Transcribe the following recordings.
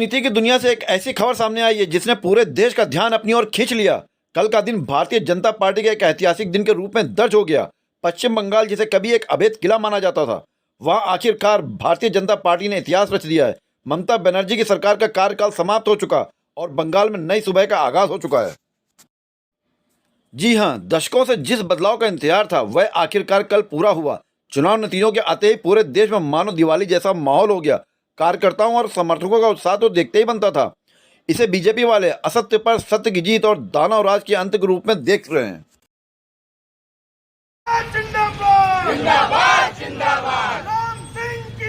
राजनीति की दुनिया से एक ऐसी खबर सामने आई है जिसने पूरे देश का ध्यान अपनी ओर खींच लिया। कल का दिन भारतीय जनता पार्टी के एक ऐतिहासिक दिन के रूप में दर्ज हो गया। पश्चिम बंगाल, जिसे कभी एक अवैध किला माना जाता था, वहां आखिरकार भारतीय जनता पार्टी ने इतिहास रच दिया है। ममता बनर्जी की सरकार का कार्यकाल समाप्त हो चुका और बंगाल में नई सुबह का आगाज हो चुका है। जी हाँ, दशकों से जिस बदलाव का इंतजार था वह आखिरकार कल पूरा हुआ। चुनाव नतीजों के आते ही पूरे देश में मानो दिवाली जैसा माहौल हो गया। कार्यकर्ताओं और समर्थकों का उत्साह तो देखते ही बनता था। इसे बीजेपी वाले असत्य पर सत्य की जीत और दानव राज के अंत के रूप में देख रहे हैं। जिंदाबाद जिंदाबाद जिंदाबाद राम सिंह की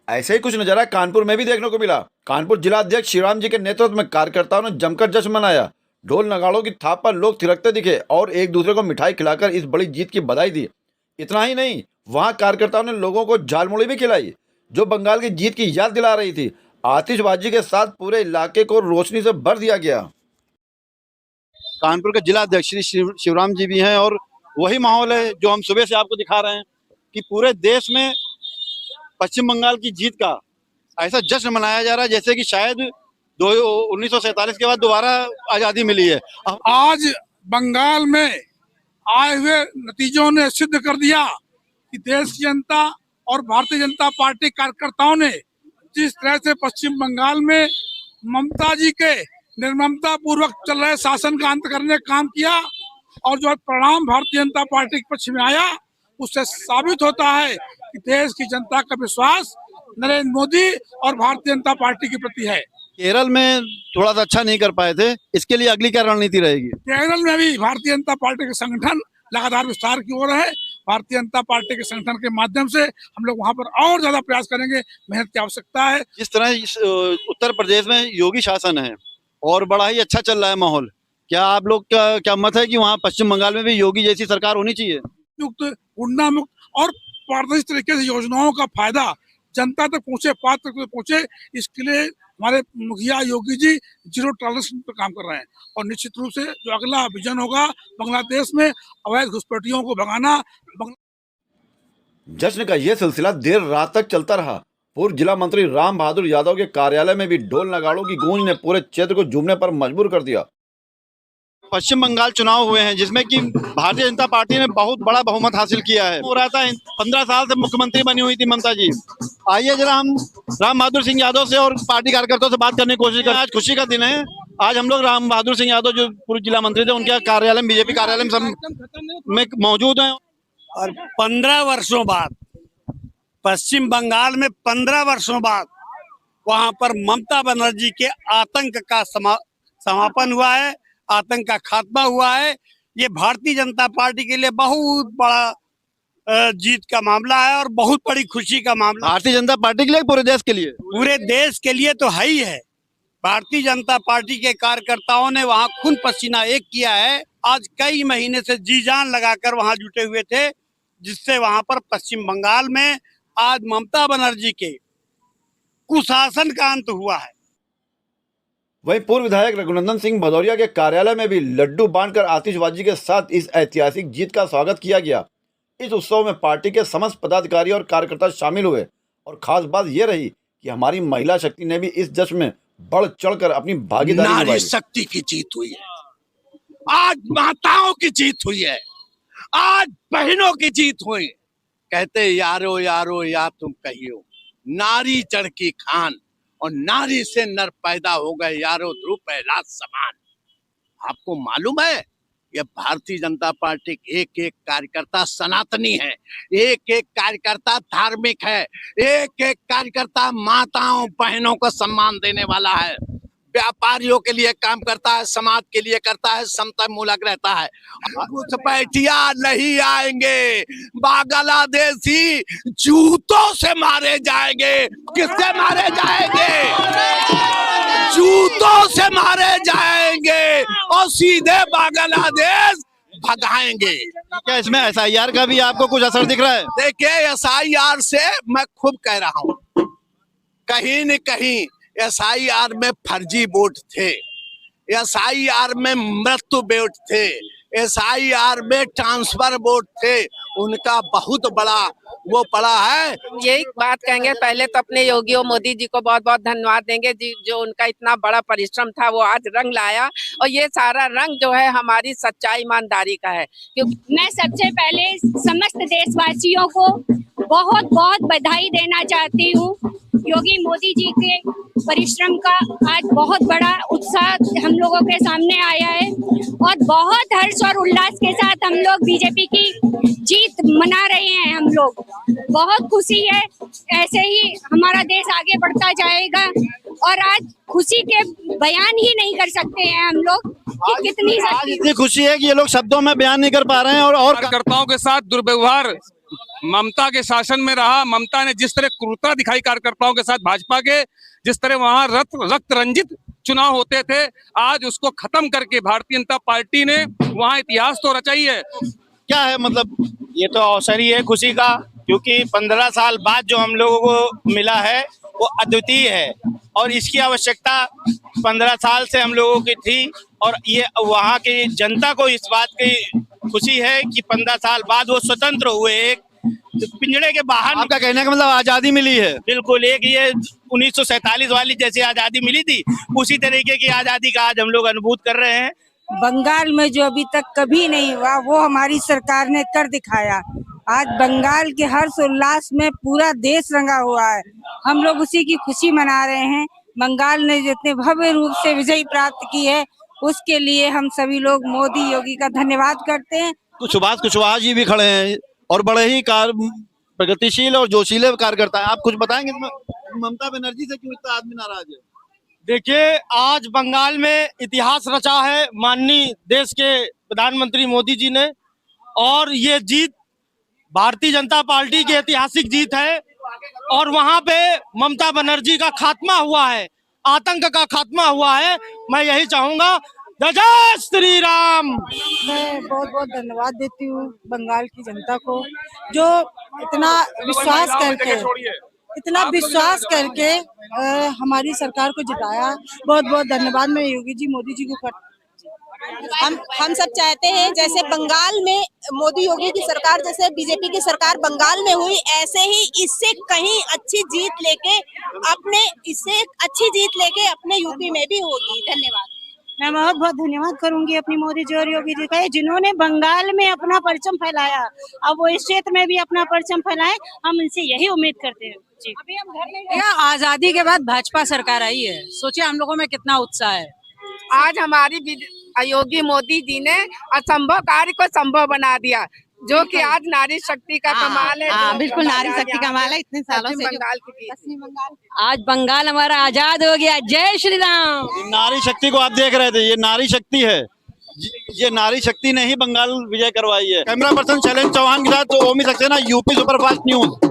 ऐसे ही कुछ नजारा कानपुर में भी देखने को मिला। कानपुर जिला अध्यक्ष शिवराम जी के नेतृत्व में कार्यकर्ताओं ने जमकर जश्न मनाया। ढोल नगाड़ों की थाप पर लोग थिरकते दिखे और एक दूसरे को मिठाई खिलाकर इस बड़ी जीत की बधाई दी। इतना ही नहीं, वहां कार्यकर्ताओं ने लोगों को झालमुड़ी भी खिलाई, जो बंगाल की जीत की याद दिला रही थी। आतिशबाजी के साथ पूरे इलाके को रोशनी से भर दिया गया। कानपुर के जिला अध्यक्ष श्री शिवराम जी भी हैं और वही माहौल है जो हम सुबह से आपको दिखा रहे हैं कि पूरे देश में पश्चिम बंगाल की जीत का ऐसा जश्न मनाया जा रहा है जैसे कि शायद 1947 के बाद दोबारा आजादी मिली है। आज बंगाल में आए हुए नतीजों ने सिद्ध कर दिया कि देश की जनता और भारतीय जनता पार्टी कार्यकर्ताओं ने जिस तरह से पश्चिम बंगाल में ममता जी के निर्ममता पूर्वक चल रहे शासन का अंत करने का काम किया और जो परिणाम भारतीय जनता पार्टी के पक्ष में आया, उससे साबित होता है कि देश की जनता का विश्वास नरेंद्र मोदी और भारतीय जनता पार्टी के प्रति है। केरल में थोड़ा सा अच्छा नहीं कर पाए थे, इसके लिए अगली क्या रणनीति रहेगी? केरल में भी भारतीय जनता पार्टी के संगठन लगातार विस्तार की ओर है। भारतीय जनता पार्टी के संगठन के माध्यम से हम लोग वहां पर और ज्यादा प्रयास करेंगे। मेहनत की आवश्यकता है। जिस तरह उत्तर प्रदेश में योगी शासन है और बड़ा ही अच्छा चल रहा है माहौल, क्या आप लोग का क्या मत है कि वहाँ पश्चिम बंगाल में भी योगी जैसी सरकार होनी चाहिए? मुक्त, गुंडा मुक्त और पारदर्शी तरीके से योजनाओं का फायदा जनता तक पहुंचे, पात्र तक पहुंचे, इसके लिए हमारे मुखिया योगी जी जीरो टॉलरेंस पर काम कर रहे हैं। और निश्चित रूप से जो अगला विजन होगा बांग्लादेश में अवैध घुसपैठियों को भगाना। जश्न का यह सिलसिला देर रात तक चलता रहा। पूर्व जिला मंत्री राम बहादुर यादव के कार्यालय में भी ढोल नगाड़ों की गूंज ने पूरे क्षेत्र को झूमने पर मजबूर कर दिया। पश्चिम बंगाल चुनाव हुए हैं जिसमें कि भारतीय जनता पार्टी ने बहुत बड़ा बहुमत हासिल किया है। हो रहा था 15 साल से मुख्यमंत्री बनी हुई थी ममता जी। आइए जरा हम राम बहादुर सिंह यादव से और पार्टी कार्यकर्ताओं से बात करने की कोशिश करें। आज खुशी का दिन है। आज हम लोग राम बहादुर सिंह यादव जो पूर्व जिला मंत्री थे उनके कार्यालय में, बीजेपी कार्यालय में मौजूद है। और 15 वर्षों बाद पश्चिम बंगाल में 15 वर्षों बाद वहां पर ममता बनर्जी के आतंक का समापन हुआ है, आतंक का खात्मा हुआ है। ये भारतीय जनता पार्टी के लिए बहुत बड़ा जीत का मामला है और बहुत बड़ी खुशी का मामला। भारतीय जनता पार्टी के लिए, पूरे देश के लिए? पूरे देश के लिए तो है ही है। भारतीय जनता पार्टी के कार्यकर्ताओं ने वहां खून पसीना एक किया है। आज कई महीने से जी जान लगाकर वहां जुटे हुए थे, जिससे वहां पर पश्चिम बंगाल में आज ममता बनर्जी के कुशासन का अंत हुआ है। वहीं पूर्व विधायक रघुनंदन सिंह भदौरिया के कार्यालय में भी लड्डू बांटकर आतिशबाजी के साथ इस ऐतिहासिक जीत का स्वागत किया गया। इस उत्सव में पार्टी के समस्त पदाधिकारी और कार्यकर्ता शामिल हुए और खास बात यह रही कि हमारी महिला शक्ति ने भी इस जश्न में बढ़ चढ़कर अपनी भागीदारी निभाई। नारी शक्ति की जीत हुई है, आज माताओं की जीत हुई है, आज बहनों की जीत हुई। कहते यारो यारो या तुम कहियो, नारी चढ़ की खान और नारी से नर पैदा हो गए, यारो ध्रुव पहला समान। आपको मालूम है ये भारतीय जनता पार्टी के एक एक कार्यकर्ता सनातनी है, एक एक कार्यकर्ता धार्मिक है, एक एक कार्यकर्ता माताओं बहनों को सम्मान देने वाला है, व्यापारियों के लिए काम करता है, समाज के लिए करता है, समता मूलक रहता है। घुसपैठिया नहीं आएंगे, बांग्लादेशी जूतों से मारे जाएंगे। किससे मारे जाएंगे? जूतों से मारे जाएंगे और सीधे बांग्लादेश भगाएंगे। क्या इसमें SIR का भी आपको कुछ असर दिख रहा है? देखिए, SIR से मैं खूब कह रहा हूँ, कहीं न कहीं SIR में फर्जी वोट थे, SIR में मृत्यु वोट थे, SIR में ट्रांसफर वोट थे, उनका बहुत बड़ा वो पड़ा है। यही बात कहेंगे, पहले तो अपने योगी और मोदी जी को बहुत बहुत धन्यवाद देंगे जी, जो उनका इतना बड़ा परिश्रम था वो आज रंग लाया, और ये सारा रंग जो है हमारी सच्चाई ईमानदारी का है। क्योंकि मैं सबसे पहले समस्त देशवासियों को बहुत बहुत बधाई देना चाहती हूँ। योगी मोदी जी के परिश्रम का आज बहुत बड़ा उत्साह हम लोगों के सामने आया है, और बहुत हर्ष और उल्लास के साथ हम लोग बीजेपी की जीत मना रहे हैं। हम लोग बहुत खुशी है, ऐसे ही हमारा देश आगे बढ़ता जाएगा, और आज खुशी के बयान ही नहीं कर सकते हैं हम लोग कि कितनी आज इतनी खुशी है कि ये लोग शब्दों में बयान नहीं कर पा रहे हैं। और कार्यकर्ताओं के साथ दुर्व्यवहार ममता के शासन में रहा। ममता ने जिस तरह क्रूरता दिखाई कार्यकर्ताओं के साथ, भाजपा के जिस तरह वहां रक्त रंजित चुनाव होते थे, आज उसको खत्म करके भारतीय जनता पार्टी ने वहां इतिहास तो रचाई है। क्या है मतलब, ये तो अवसर ही है खुशी का, क्योंकि 15 साल बाद जो हम लोगों को मिला है वो अद्वितीय है, और इसकी आवश्यकता 15 साल से हम लोगों की थी। और ये वहाँ की जनता को इस बात की खुशी है कि 15 साल बाद वो स्वतंत्र हुए, एक पिंजड़े के बाहर। आपका कहने का मतलब आजादी मिली है? बिल्कुल, एक ये 1947 वाली जैसी आजादी मिली थी, उसी तरीके की आजादी का आज हम लोग अनुभूत कर रहे हैं। बंगाल में जो अभी तक कभी नहीं हुआ वो हमारी सरकार ने कर दिखाया। आज बंगाल के हर्ष उल्लास में पूरा देश रंगा हुआ है, हम लोग उसी की खुशी मना रहे हैं। बंगाल ने जितने भव्य रूप से विजय प्राप्त की है, उसके लिए हम सभी लोग मोदी योगी का धन्यवाद करते हैं। सुभाष कुशवाहा जी भी खड़े हैं और बड़े ही प्रगतिशील और जोशीले कार्यकर्ता हैं। आप कुछ बताएंगे ममता बनर्जी से क्यों इतना आदमी नाराज है? देखिए, आज बंगाल में इतिहास रचा है माननीय देश के प्रधानमंत्री मोदी जी ने, और ये जीत भारतीय जनता पार्टी की ऐतिहासिक जीत है। और वहां पे ममता बनर्जी का खात्मा हुआ है, आतंक का खात्मा हुआ है। मैं यही चाहूंगा, जय श्री राम। मैं बहुत बहुत धन्यवाद देती हूँ बंगाल की जनता को, जो इतना विश्वास करके हमारी सरकार को जिताया। बहुत बहुत धन्यवाद मैं योगी जी मोदी जी को करती। हम सब चाहते हैं जैसे बंगाल में मोदी योगी की सरकार, जैसे बीजेपी की सरकार बंगाल में हुई, ऐसे ही इससे कहीं अच्छी जीत लेके अपने यूपी में भी होगी। धन्यवाद। मैं बहुत बहुत धन्यवाद करूंगी अपनी मोदी जी और योगी जी का, जिन्होंने बंगाल में अपना परचम फैलाया, अब वो इस क्षेत्र में भी अपना परचम फैलाए, हम इनसे यही उम्मीद करते हैं जी। अभी हम घर नहीं गए। आजादी के बाद भाजपा सरकार आई है, सोचिए हम लोगों में कितना उत्साह है। आज हमारी योगी मोदी जी ने असंभव कार्य को संभव बना दिया, जो कि आज नारी शक्ति का कमाल है। बिल्कुल नारी शक्ति का कमाल है, इतने सालों से बंगाल की। आज बंगाल हमारा आजाद हो गया। जय श्री राम। नारी शक्ति को आप देख रहे थे, ये नारी शक्ति है, ये नारी शक्ति ने ही बंगाल विजय करवाई है। कैमरा पर्सन शैलेंद्र चौहान के साथ ओमी सक्सेना, यूपी सुपरफास्ट न्यूज।